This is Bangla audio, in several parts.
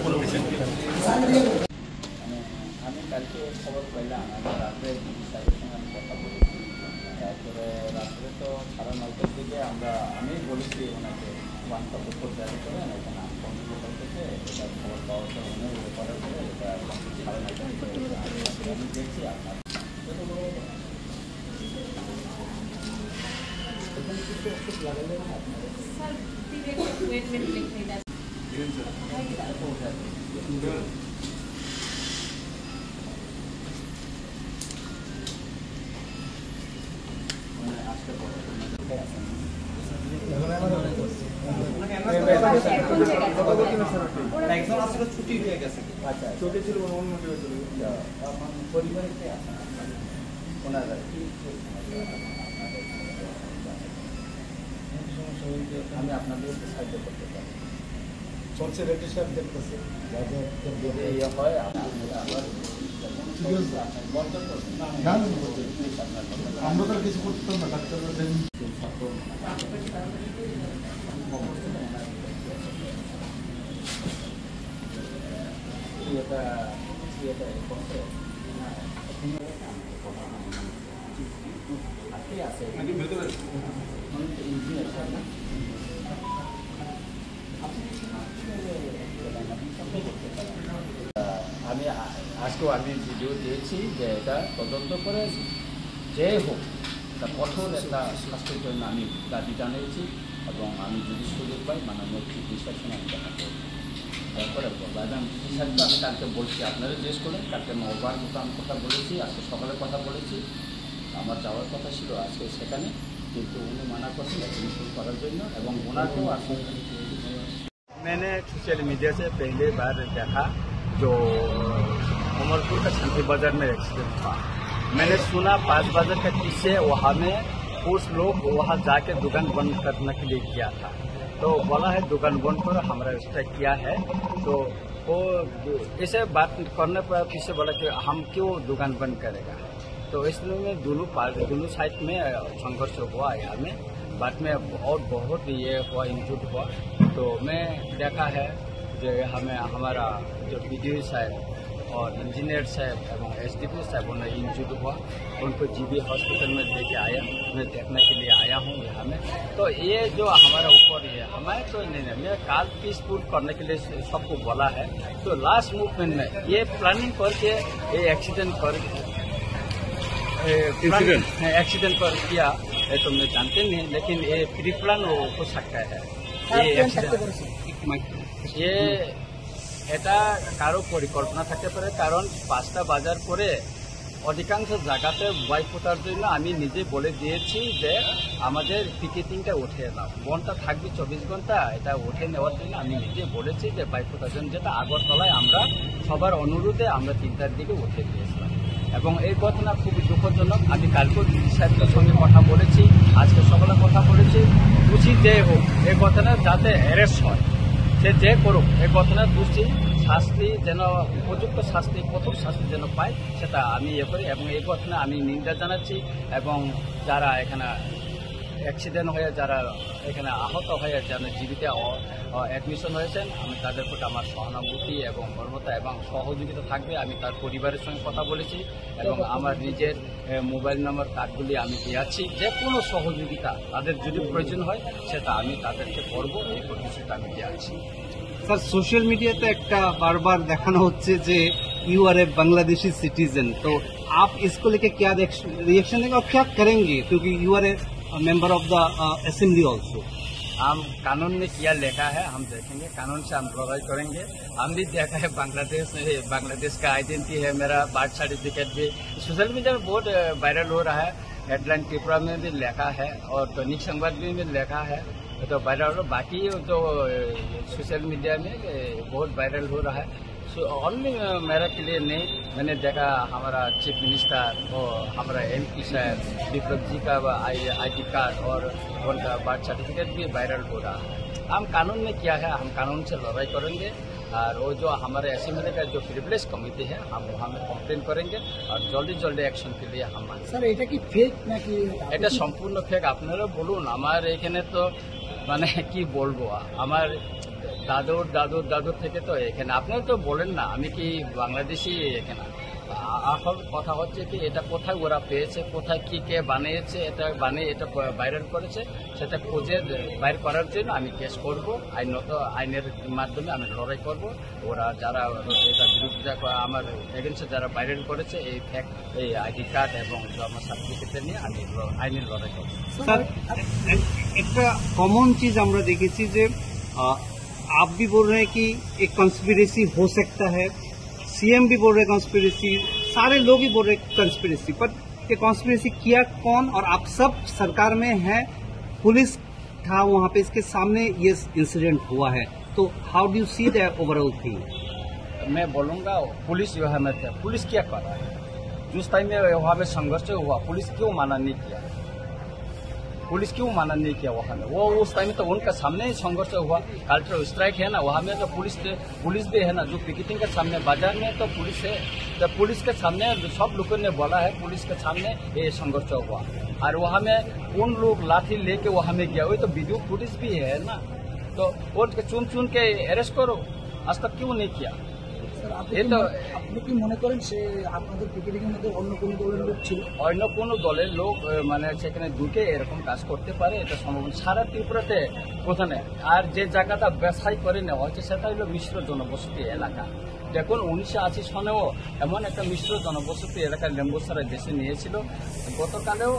কোনো পেশেন্টকে। আমি কালকে খবর পাইলাম, আমি রাত্রে সাহেবের সঙ্গে আমি কথা বলেছি। তারপরে রাত্রে তো 9:30টার দিকে আমি বলেছি ওনাকে ওয়ানটা উপর জারি করেন, এখানে আমি কম্পিউটার থেকে এটা খবর পাওয়ার পর উনি করার পরে এটা 9:30 আমি দেখছি আপনার লাগালে একজন আসলে ছুটি হয়ে গেছে। আচ্ছা, ছুটি ছিল অন্য কেউ চলে এখন পরিবারে কে আছে ওনারা আমি আপনাদের সাহায্য করতে পারি। চলছে রেডি সাহেব দেখতেছে যদি ইয়ে হয় আবার আমরা তো কিছু করতাম না, ডাক্তাররা আমি আজকেও আমি ভিডিও দিয়েছি যে এটা তদন্ত করে যে হোক তা কঠোর একটা শাস্তির জন্য আমি দাবি জানিয়েছি এবং আমি যদি সুযোগ পাই মাননীয় চিফ মিনিস্টার সঙ্গে আমি দেখা করব। তারপরে বলবো এবং বিষয়টা আমি কালকে বলছি, আপনারা জিজ্ঞেস করলেন কালকে 9বার মতো আমি কথা বলেছি, আজকে সকালে কথা বলেছি। আমার যাওয়ার কথা ছিল আজকে সেখানে, কিন্তু উনি মানা করছেন এডমিশন করার জন্য এবং ওনাকেও আসলে मैंने सोशल मीडिया से पहले बार देखा जो उमरपुर का शांति बाजार में एक्सीडेंट था। मैंने सुना 5 बाजार का पीछे वहाँ में कुछ लोग वहाँ जाके दुकान बंद करने के लिए किया था, तो बोला है दुकान बंद करो, हमारा स्ट्राइक किया है। तो वो ऐसे बात करने पर पीछे बोला कि हम क्यों दुकान बंद करेगा। तो इसलिए दोनों साइड में संघर्ष हुआ यहाँ में। बाद में और बहुत ये हुआ, इंजूर्ड हुआ। तो मैं देखा है जो हमें हमारा जो BDO साहब और इंजीनियर साहब एवं SDP साहब उन्हें इंजूर्ड हुआ, उनको GB हॉस्पिटल में लेके आया, मैं देखने के लिए आया हूँ यहाँ में। तो ये जो हमारा ऊपर ये हमारे तो नहीं, मैं काल पीसफुल करने के लिए सबको बोला है। तो लास्ट मूवमेंट में ये प्लानिंग करके ये एक्सीडेंट पर किया है, तो मैं जानते नहीं, लेकिन ये प्री प्लान हो सकता है। ये এটা কারো পরিকল্পনা থাকতে পারে, কারণ 5টা বাজার পরে অধিকাংশ জায়গাতে বাইক পোতার জন্য আমি নিজে বলে দিয়েছি যে আমাদের পিকেটিংটা উঠে নাও, বনটা থাকবে 24 ঘন্টা, এটা উঠে নেওয়ার জন্য আমি নিজে বলেছি যে বাইক পোতার জন্য, যেটা আগরতলায় আমরা সবার অনুরোধে আমরা 3টার দিকে উঠে দিয়েছিলাম। এবং এই ঘটনা খুবই দুঃখজনক। আমি কালকেও সাহেবের সঙ্গে কথা বলেছি, আজকে সকালে কথা বলেছি, দোষী যে হোক এই ঘটনা যাতে অ্যারেস্ট হয়, সে যে করুক, এই ঘটনার দোষী শাস্তি যেন উপযুক্ত শাস্তি, কঠোর শাস্তি যেন পায়, সেটা আমি ইয়ে করি। এবং এই ঘটনা আমি নিন্দা জানাচ্ছি এবং যারা এখানে অ্যাক্সিডেন্ট হয়ে যারা এখানে আহত হয়ে যেন জীবিত অ্যাডমিশন হয়েছেন, আমি তাদের প্রতি আমার সহানুভূতি এবং মর্মতা এবং সহযোগিতা থাকবে। আমি তার পরিবারের সঙ্গে কথা বলেছি এবং আমার নিজের মোবাইল নম্বর কার্ডগুলি আমি দিয়েছি, যে কোনো সহযোগিতা তাদের যদি প্রয়োজন হয় সেটা আমি তাদেরকে করবো, এই প্রতিশ্রুতি আমি দিয়েছি। सर सोशल मीडिया पे एक बार बार दिखाना होচ্ছে যে you are a Bangladeshi citizen, तो आप इसको लेके क्या रिएक्शन देंगे और क्या करेंगे, क्योंकि you are a member of the assembly also. हम कानून में क्या लिखा है हम देखेंगे, कानून से हम लड़ाई करेंगे। हम भी देखा है बांग्लादेश का आइडेंटिटी है, मेरा बर्थ सर्टिफिकेट भी सोशल मीडिया में बहुत वायरल हो रहा है, हेडलाइन त्रिपुरा में भी लिखा है और दैनिक संवाद में लिखा है, तो वायरल। बाकी जो सोशल मीडिया में बहुत वायरल हो रहा है, ओनली मेरा के लिए नहीं, मैंने देखा हमारा चीफ मिनिस्टर और हमारा MP साहब विप्लव जी का ID कार्ड और उनका बर्थ सर्टिफिकेट भी वायरल हो रहा है। हम कानून में क्या है, हम कानून से लड़ाई करेंगे और वो जो हमारे असेंबली का जो प्रिविलेज कमिटी है हम वहाँ में कम्प्लेन करेंगे और जल्दी एक्शन के लिए हम सर এটা কি ফেক নাকি? এটা সম্পূর্ণ ফেক। আপনারা বলুন, আমার এখানে তো মানে কি বলবো, আমার দাদুর থেকে তো এখানে আপনারা তো বলেন না আমি কি বাংলাদেশি এখানে। আসল কথা হচ্ছে কি এটা কোথায় ওরা পেয়েছে, কোথায় কি কে বানিয়েছে, এটা বানিয়ে এটা ভাইরাল করেছে, সেটা খুঁজে বাইর করার জন্য আমি কেস করব, আইনের মাধ্যমে আমি লড়াই করব। ওরা যারা এটা বিরুদ্ধে আমার এগেন্সে যারা ভাইরাল করেছে এই ফ্যাক্ট, এই আইডি কার্ড এবং জন্ম সার্টিফিকেট নিয়ে আমি আইনের লড়াই করব। স্যার একটা कॉमन चीज আমরা দেখেছি যে आप भी बोल रहे हैं कि एक कंस्पिरेसी हो सकता है, सीएम भी बोल रहे कंस्पिरेसी, सारे लोग ही बोल रहे कंस्पिरेसी, पर ये कंस्पिरेसी किया कौन? और आप सब सरकार में हैं, पुलिस था वहाँ पे, इसके सामने ये इंसिडेंट हुआ है, तो how do you see the overall thing? मैं बोलूँगा पुलिस यहाँ में था, पुलिस क्या कर रहा है? जिस टाइम में वहाँ पे संघर्ष हुआ पुलिस क्यों माना नहीं किया? पुलिस क्यों माना नहीं किया वहाँ में? वो उस टाइम तो उनका सामने ही संघर्ष हुआ, कल्चर स्ट्राइक है ना वहाँ में, तो पुलिस भी है ना, जो पिकेटिंग के सामने बाजार में तो पुलिस है, तो पुलिस के सामने सब लोगों ने बोला है पुलिस के सामने ये संघर्ष हुआ। और वहाँ में उन लोग लाठी लेके वहाँ में गया, वही तो वीडियो फुटेज भी है ना, तो वो चुन के अरेस्ट करो, आज तक क्यों नहीं किया? আপনি কি মনে করেন সে আপনাদের পিকেটিং এর মধ্যে অন্য কোনো দলের লোক ছিল? অন্য কোনো দলের লোক মানে সেখানে ঢুকে এরকম কাজ করতে পারে, এটা সম্ভব। সারা ত্রিপুরাতে কোথানে আর যে জায়গাটা ব্যবসায় করে নেওয়া হচ্ছে সেটা হলো মিশ্র জনবসতি এলাকা। দেখুন 1980 সনেও এমন একটা মিশ্র জনবসতি এলাকায় লেম্বুসারা দেশে নিয়েছিল, গতকালেও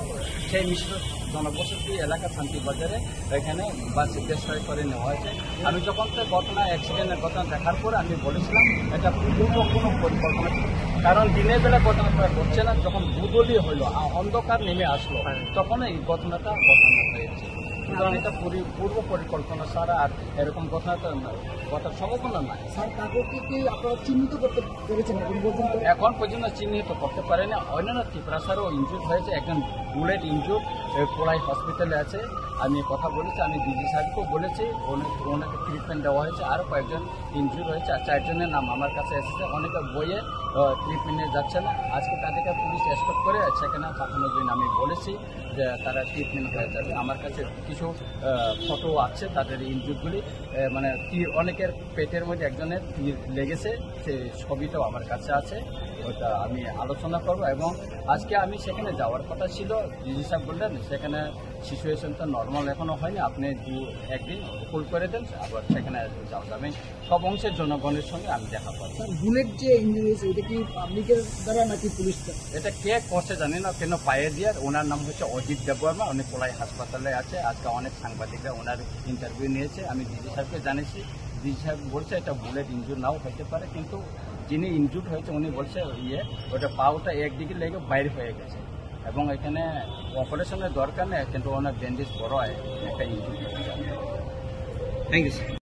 সেই মিশ্র জনবসতি এলাকা শান্তিবাজারে এখানে বাস ব্যবসায় করে নেওয়া হয়েছে। আমি যখন তো অ্যাক্সিডেন্টের ঘটনা দেখার পরে আমি বলেছিলাম এটা পূর্ব কোনো পরিকল্পনা, কারণ দিনের বেলা ঘটনাটা ঘটছে না, যখন দুদলীয় হইলো অন্ধকার নেমে আসলো তখন এই ঘটনাটা হয়েছে। সুতরাং এটা পূর্ব পরিকল্পনা ছাড়া আর এরকম ঘটনার সম্ভাবনা নাই। স্যার কাকুকে কি আপনারা চিহ্নিত করতে পেরেছেন এখন পর্যন্ত? এখন পর্যন্ত চিহ্নিত করতে পারেনি। অন্যান্য ত্রিপুরা স্যারও ইনজুর্ড হয়েছে, একজন বুলেট ইনজুর্ড কোলাই হসপিটালে আছে। আমি কথা বলেছি, আমি ডিজি সাহেবকেও বলেছি, ওনাকে ট্রিটমেন্ট দেওয়া হয়েছে। আরও কয়েকজন ইনজুর্ড হয়েছে, আর 4 জনের নাম আমার কাছে এসেছে। অনেকে বইয়ে ট্রিটমেন্টে যাচ্ছে না, আজকে তাদেরকে পুলিশ এসকর্ট করে সেখানে পাঠানোর জন্য আমি বলেছি যে তারা ট্রিটমেন্ট হয়ে যাবে। আমার কাছে কিছু ফটো আছে তাদের ইনজুর্ডগুলি, মানে অনেকের পেটের মধ্যে একজনের তীর লেগেছে, সেই ছবিটাও আমার কাছে আছে, ওটা আমি আলোচনা করবো। এবং আজকে আমি সেখানে যাওয়ার কথা ছিল, ডিজি সাহেব বললেন সেখানে সিচুয়েশন তো নর্মাল এখনো হয়নি, আপনি 1 দিন হোল্ড করে দেন, আবার সেখানে যাওয়া যাবে। সব অংশের জনগণের সঙ্গে আমি দেখা করবো। বুলেট যে ইঞ্জুরি হয়েছে এটা কি পাবলিকের দ্বারা নাকি পুলিশ দ্বারা? এটা কে করছে জানি না, কেন পায়ে দিয়ে। ওনার নাম হচ্ছে অজিত দেববর্মা, উনি কোলাই হাসপাতালে আছে। আজকে অনেক সাংবাদিকরা ওনার ইন্টারভিউ নিয়েছে, আমি ডিজি সাহেবকে জানিয়েছি। ডিজি সাহেব বলছে এটা বুলেট ইনজুর নাও হতে পারে, কিন্তু যিনি ইনজুর্ড হয়েছে উনি বলছে ওটা পাওটা একদিকে লেগে বাইরে হয়ে গেছে এবং এখানে অপারেশনের দরকার নেই, কিন্তু ওনার ব্যান্ডেজ বড় হয় একটা ইনজুরি। Thank you sir.